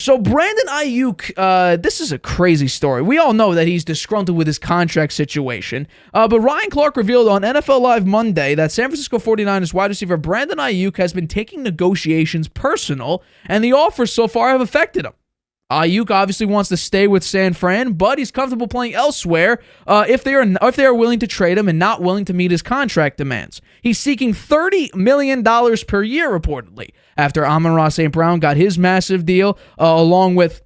So Brandon Aiyuk, this is a crazy story. We all know that he's disgruntled with his contract situation. But Ryan Clark revealed on NFL Live Monday that San Francisco 49ers wide receiver Brandon Aiyuk has been taking negotiations personal, and the offers so far have affected him. Aiyuk obviously wants to stay with San Fran, but he's comfortable playing elsewhere if they are willing to trade him and not willing to meet his contract demands. He's seeking $30 million per year, reportedly, after Amon-Ra St. got his massive deal, along with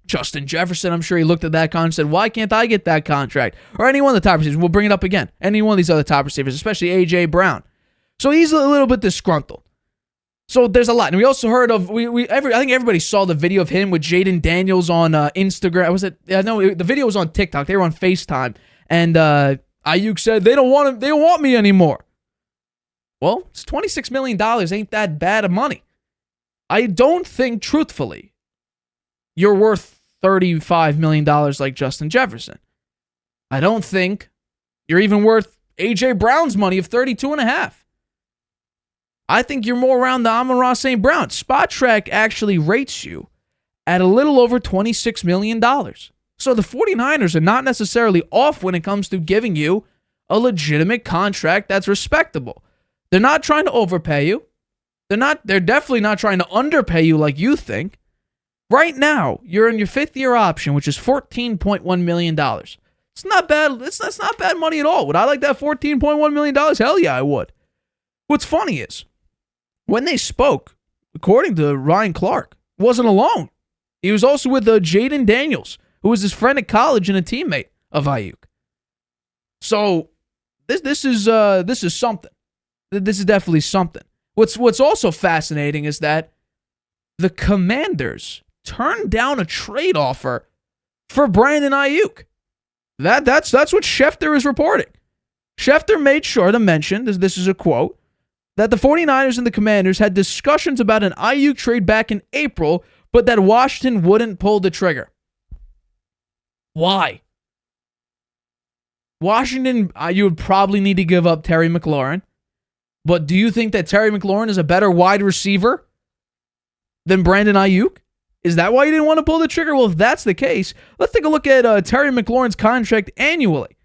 Justin Jefferson. I'm sure he looked at that contract and said, why can't I get that contract? Or any one of the top receivers. We'll bring it up again. Any one of these other top receivers, especially A.J. Brown. So he's a little bit disgruntled. So there's a lot. And we also heard of, I think everybody saw the video of him with Jaden Daniels on Instagram. Was it? No, the video was on TikTok. They were on FaceTime. And Aiyuk said, they don't want me anymore. Well, it's $26 million. Ain't that bad of money. I don't think, truthfully, you're worth $35 million like Justin Jefferson. I don't think you're even worth A.J. Brown's money of $32.5. I think you're more around the Amon-Ra St. Brown. Spot Track actually rates you at a little over $26 million. So the 49ers are not necessarily off when it comes to giving you a legitimate contract that's respectable. They're not trying to overpay you. They're definitely not trying to underpay you like you think. Right now, you're in your fifth-year option, which is $14.1 million. It's not bad. That's not bad money at all. Would I like that $14.1 million? Hell yeah, I would. What's funny is, when they spoke, according to Ryan Clark, wasn't alone. He was also with Jaden Daniels, who was his friend at college and a teammate of Aiyuk. So this is something. This is definitely something. What's also fascinating is that the Commanders turned down a trade offer for Brandon Aiyuk. That's what Schefter is reporting. Schefter made sure to mention, this is a quote, that the 49ers and the Commanders had discussions about an Aiyuk trade back in April, but that Washington wouldn't pull the trigger. Why? Washington, you would probably need to give up Terry McLaurin, but do you think that Terry McLaurin is a better wide receiver than Brandon Aiyuk? Is that why you didn't want to pull the trigger? Well, if that's the case, let's take a look at Terry McLaurin's contract annually.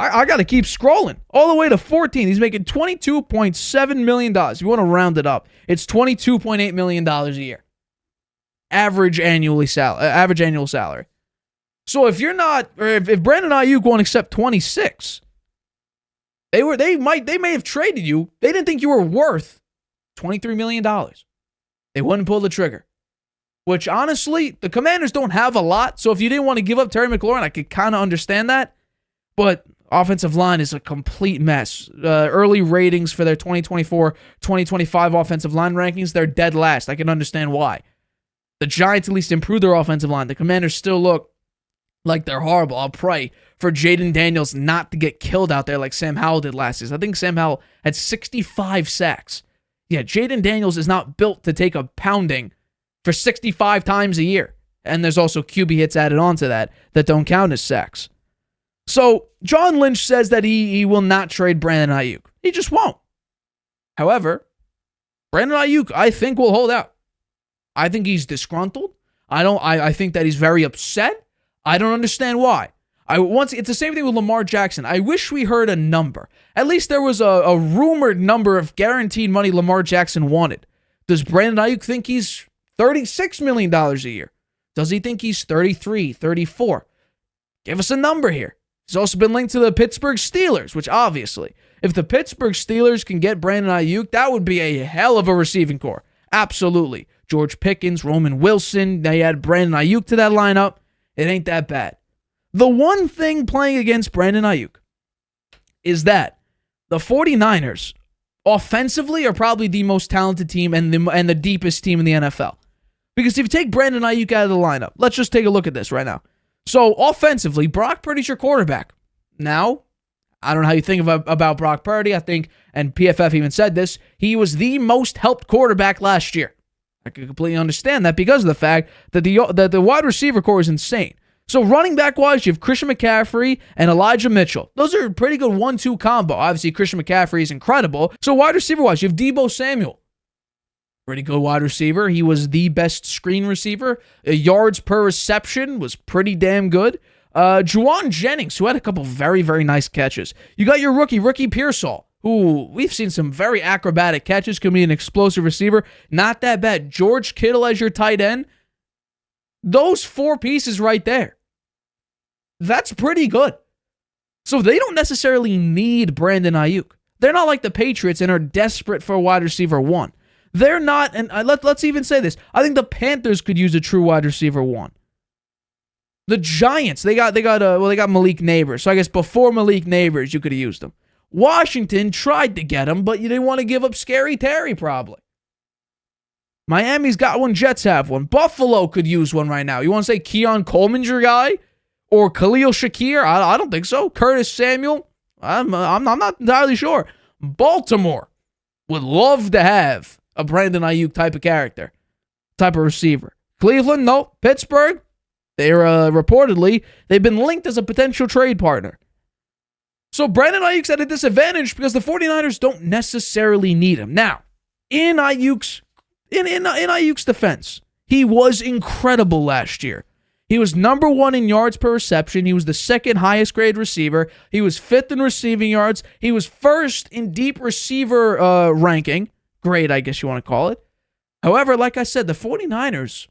I got to keep scrolling all the way to 14. He's making $22.7 million. If you want to round it up, it's $22.8 million a year. Average annual salary. So if you're not, or if Brandon Aiyuk won't accept 26, they may have traded you. They didn't think you were worth $23 million. They wouldn't pull the trigger. Which honestly, the Commanders don't have a lot. So if you didn't want to give up Terry McLaurin, I could kind of understand that. But offensive line is a complete mess. Early ratings for their 2024-2025 offensive line rankings, they're dead last. I can understand why. The Giants at least improved their offensive line. The Commanders still look like they're horrible. I'll pray for Jaden Daniels not to get killed out there like Sam Howell did last season. I think Sam Howell had 65 sacks. Yeah, Jaden Daniels is not built to take a pounding for 65 times a year. And there's also QB hits added onto that don't count as sacks. So John Lynch says that he will not trade Brandon Aiyuk. He just won't. However, Brandon Aiyuk, I think, will hold out. I think he's disgruntled. I think that he's very upset. I don't understand why. It's the same thing with Lamar Jackson. I wish we heard a number. At least there was a rumored number of guaranteed money Lamar Jackson wanted. Does Brandon Aiyuk think he's $36 million a year? Does he think he's 33, 34? Give us a number here. He's also been linked to the Pittsburgh Steelers, which obviously, if the Pittsburgh Steelers can get Brandon Aiyuk, that would be a hell of a receiving core. Absolutely. George Pickens, Roman Wilson, they add Brandon Aiyuk to that lineup. It ain't that bad. The one thing playing against Brandon Aiyuk is that the 49ers offensively are probably the most talented team and the deepest team in the NFL. Because if you take Brandon Aiyuk out of the lineup, let's just take a look at this right now. So offensively, Brock Purdy's your quarterback. Now, I don't know how you think about Brock Purdy. I think, and PFF even said this, he was the most helped quarterback last year. I can completely understand that because of the fact that the wide receiver core is insane. So running back-wise, you have Christian McCaffrey and Elijah Mitchell. Those are a pretty good 1-2 combo. Obviously, Christian McCaffrey is incredible. So wide receiver-wise, you have Deebo Samuel. Pretty good wide receiver. He was the best screen receiver. Yards per reception was pretty damn good. Juwan Jennings, who had a couple very, very nice catches. You got your rookie Pearsall, who we've seen some very acrobatic catches, can be an explosive receiver. Not that bad. George Kittle as your tight end. Those 4 pieces right there. That's pretty good. So they don't necessarily need Brandon Aiyuk. They're not like the Patriots and are desperate for a wide receiver 1. They're not, and let's even say this. I think the Panthers could use a true wide receiver 1. The Giants, they got Malik Neighbors. So I guess before Malik Neighbors, you could have used him. Washington tried to get him, but you didn't want to give up Scary Terry, probably. Miami's got one. Jets have one. Buffalo could use one right now. You want to say Keon Coleman's your guy? Or Khalil Shakir? I don't think so. Curtis Samuel? I'm not entirely sure. Baltimore would love to have a Brandon Aiyuk type of character, type of receiver. Cleveland, no. Pittsburgh, they've been linked as a potential trade partner. So Brandon Aiyuk's at a disadvantage because the 49ers don't necessarily need him. Now, in Aiyuk's defense, he was incredible last year. He was number 1 in yards per reception. He was the 2nd highest grade receiver. He was 5th in receiving yards. He was 1st in deep receiver ranking. Grade, I guess you want to call it. However, like I said, the 49ers,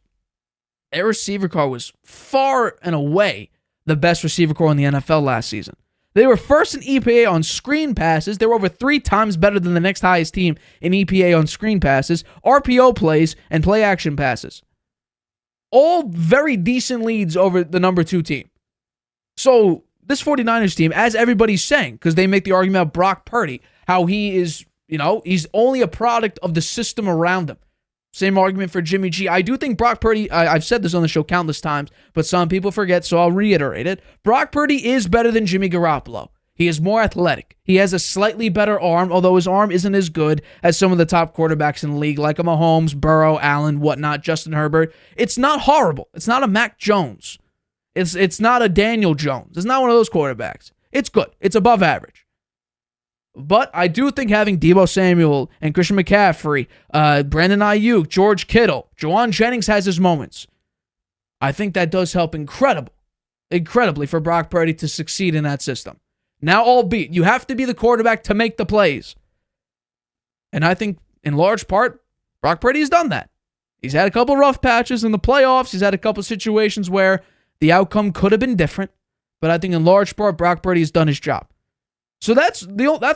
their receiver core was far and away the best receiver core in the NFL last season. They were 1st in EPA on screen passes. They were over 3 times better than the next highest team in EPA on screen passes, RPO plays, and play action passes. All very decent leads over the number 2 team. So this 49ers team, as everybody's saying, because they make the argument about Brock Purdy, how he is, he's only a product of the system around him. Same argument for Jimmy G. I do think Brock Purdy, I've said this on the show countless times, but some people forget, so I'll reiterate it. Brock Purdy is better than Jimmy Garoppolo. He is more athletic. He has a slightly better arm, although his arm isn't as good as some of the top quarterbacks in the league, like a Mahomes, Burrow, Allen, whatnot, Justin Herbert. It's not horrible. It's not a Mac Jones. It's not a Daniel Jones. It's not one of those quarterbacks. It's good. It's above average. But I do think having Deebo Samuel and Christian McCaffrey, Brandon Aiyuk, George Kittle, Juwan Jennings has his moments. I think that does help incredibly for Brock Purdy to succeed in that system. Now, albeit, you have to be the quarterback to make the plays. And I think, in large part, Brock Purdy has done that. He's had a couple rough patches in the playoffs. He's had a couple situations where the outcome could have been different. But I think, in large part, Brock Purdy has done his job. So that's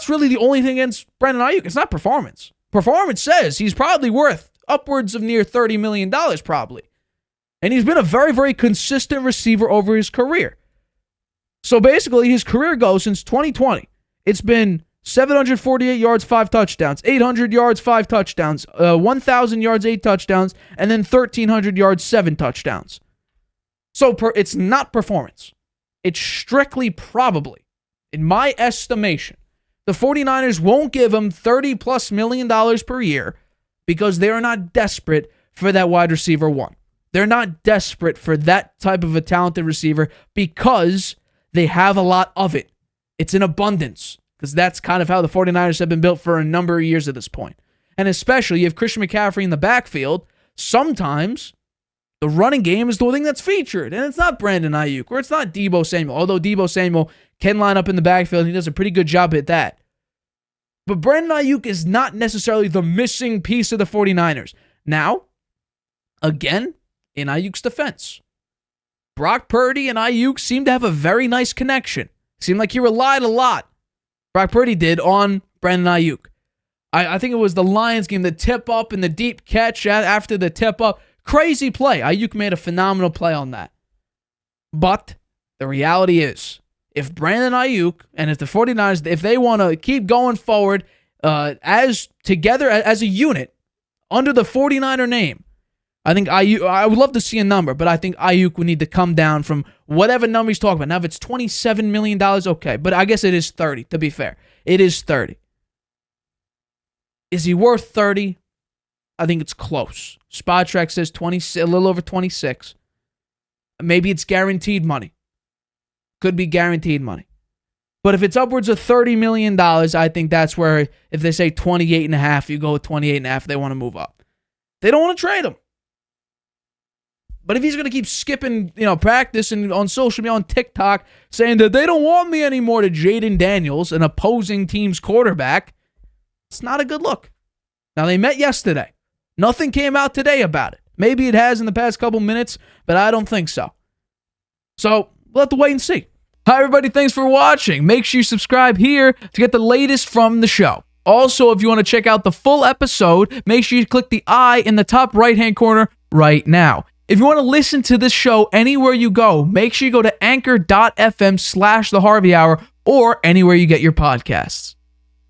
really the only thing against Brandon Aiyuk. It's not performance. Performance says he's probably worth upwards of near $30 million, probably. And he's been a very, very consistent receiver over his career. So basically, his career goes since 2020. It's been 748 yards, 5 touchdowns, 800 yards, 5 touchdowns, 1,000 yards, 8 touchdowns, and then 1,300 yards, 7 touchdowns. So it's not performance. It's strictly probably, in my estimation, the 49ers won't give him $30+ million per year because they are not desperate for that wide receiver 1. They're not desperate for that type of a talented receiver because they have a lot of it. It's in abundance because that's kind of how the 49ers have been built for a number of years at this point. And especially, you have Christian McCaffrey in the backfield. Sometimes the running game is the thing that's featured, and it's not Brandon Aiyuk or it's not Deebo Samuel, although Deebo Samuel can line up in the backfield and he does a pretty good job at that. But Brandon Aiyuk is not necessarily the missing piece of the 49ers. Now, again, in Aiyuk's defense, Brock Purdy and Aiyuk seem to have a very nice connection. Seemed like he relied a lot, Brock Purdy did, on Brandon Aiyuk. I think it was the Lions game, the tip-up and the deep catch after the tip-up. Crazy play. Aiyuk made a phenomenal play on that. But the reality is, if Brandon Aiyuk and if the 49ers, if they want to keep going forward as together, as a unit, under the 49er name, I think Aiyuk, I would love to see a number, but I think Aiyuk would need to come down from whatever number he's talking about. Now, if it's $27 million, okay, but I guess it is 30, to be fair. It is 30. Is he worth 30? I think it's close. Spotrac says 20, a little over 26. Maybe it's guaranteed money. Could be guaranteed money. But if it's upwards of $30 million, I think that's where, if they say 28.5, you go with 28.5, they want to move up. They don't want to trade him. But if he's going to keep skipping, practice and on social media, on TikTok, saying that they don't want me anymore to Jaden Daniels, an opposing team's quarterback, it's not a good look. Now, they met yesterday. Nothing came out today about it. Maybe it has in the past couple minutes, but I don't think so. So, we'll have to wait and see. Hi, everybody. Thanks for watching. Make sure you subscribe here to get the latest from the show. Also, if you want to check out the full episode, make sure you click the I in the top right-hand corner right now. If you want to listen to this show anywhere you go, make sure you go to anchor.fm/The Harvey Hour or anywhere you get your podcasts.